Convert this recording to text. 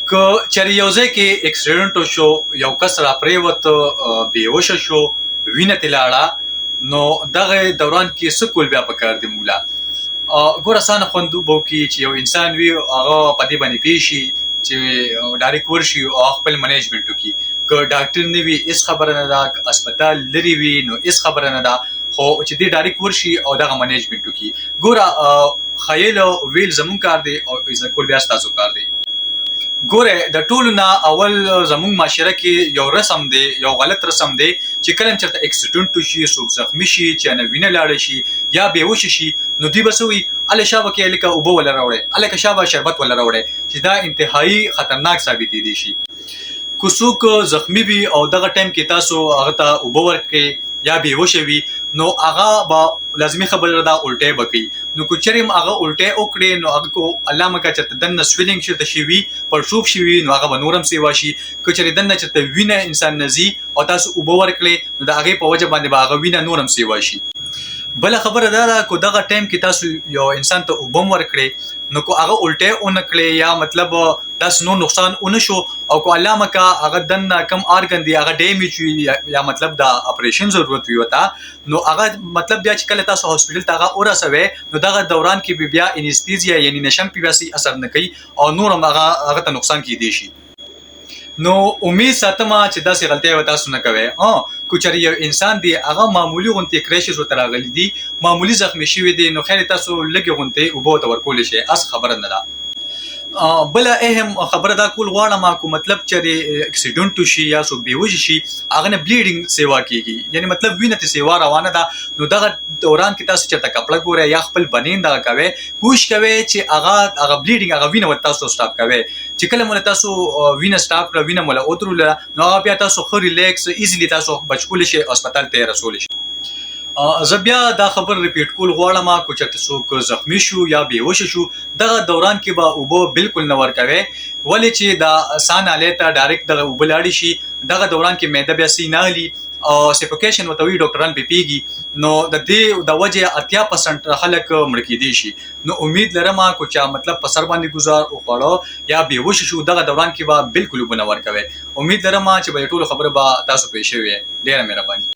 که چېرې یو ځای کې اکسیډنټ وشو، یو کس راپرېوته، بېهوشه شو، وینه ترې لاړه، نو دغه دوران کې څه کول بیا پکار دي موږ له؟ ګوره اسانه خوند به وکړي چې یو انسان وي هغه په دې باندې پوه شي چې ډایرکټ ورشي او خپل منیجمنټ وکړي. که ډاکټر نه وي هېڅ خبره نه ده، که هسپتال لرې وي نو هېڅ خبره نه ده، خو چې دې ډایرکټ ورشي او دغه منیجمنټ وکړي. ګوره خیل ویل زموږ کار دی او عزت کول بیا ستاسو کار دی. ګوره د ټولو نه اول زموږ معاشره کې یو رسم دی، یو غلط رسم دی چې کله هم چېرته اکسیډنټ وشي، څوک زخمي شي، چا نه وینه لاړه شي یا بېهوشه شي، نو دوی به څه وایي؟ هله شابه کې هلکه اوبه وله راوړی، هلکه شابه شربت وله راوړی، چې دا انتهایي خطرناک ثابتېدی شي. که څوک زخمي وي او دغه ټایم کې تاسو هغه ته اوبه ورکړئ یا بېهوشه وي، نو هغه به لازمي خبره ده الټۍ به کوي. نو که چېرې هم هغه الټۍ وکړې نو هغه کو الله مکړه چېرته دننه سویلینګ چېرته شوي، پړسوب شوي، نو هغه به نور هم سیوا شي. که چېرې دننه چېرته وینه انسان نه ځي او تاسو اوبه ورکړئ نو د هغې په وجه باندې به هغه وینه نور هم سیوا شي. بله خبره دا ده که دغه ټایم کې تاسو یو انسان ته اوبه هم ورکړئ، نو که هغه الټۍ ونه کړې یا مطلب داسې نور نقصان ونه شو او که الله مکړه هغه دننه کم آرګن دی هغه ډیمیج وي یا مطلب د اپریشن ضرورت وي ورته، نو هغه مطلب بیا چې کله تاسو هاسپټل ته هغه ورسوئ نو دغه دوران کې بیا انستیزیا یعنی نشم پې بیا اثر نه کوي او نور هم هغه ته نقصان کیدی شي. نو امید ساتمه چې داسې غلطۍ به تاسو نه کوئ. که چېرې یو انسان دی هغه معمولي غوندې کریشز ورته راغلي دي، معمولي زخمي شوي دي، نو خیر تاسو لږې غوندې اوبه ورته ورکولی شئ، هسې خبره نه ده. بله اهم خبره دا کول غواړم که مطلب چېرې اکسیډنټ وشي یا څوک بېهوشه شي هغه نه بلیډینګ سیوا کېږي، یعنې مطلب وینه ترې سیوا روانه ده، نو دغه دوران کې تاسو چېرته کپړه ګورئ یا خپل بنین دغه کوئ، کوشش کوئ چې هغه بلیډینګ هغه وینه ورته تاسو سټاپ کوئ. چې کله مو تاسو وینه سټاپ کړه، وینه مو له ودروله، نو هغه بیا تاسو ښه ریلیکس ایزیلی تاسو بچ کولی شئ او هسپتال ته یې رسولی شئ. زه بیا دا خبر ریپیټ کول غواړم که چېرته څوک زخمي شو یا بېهوشه شو دغه دوران کې به اوبه بالکل نه ورکوئ، ولې چې د ساه نالۍ ته ډایرکټ دغه اوبه لاړې شي، دغه دوران کې معده بیا سی نه اخلي او سیفوکیشن ورته وایي ډاکټران پرې پوهېږي، نو د دې د وجې 80% خلک مړه کېدی شي. نو امید لرم که چا مطلب په سر باندې ګزار وخوړه یا بېهوشه شو دغه دوران کې به بالکل اوبه نه ورکوئ. امید لرم چې به د ټولو خبره به تاسو پوه شوې وئ. ډېره مهرباني.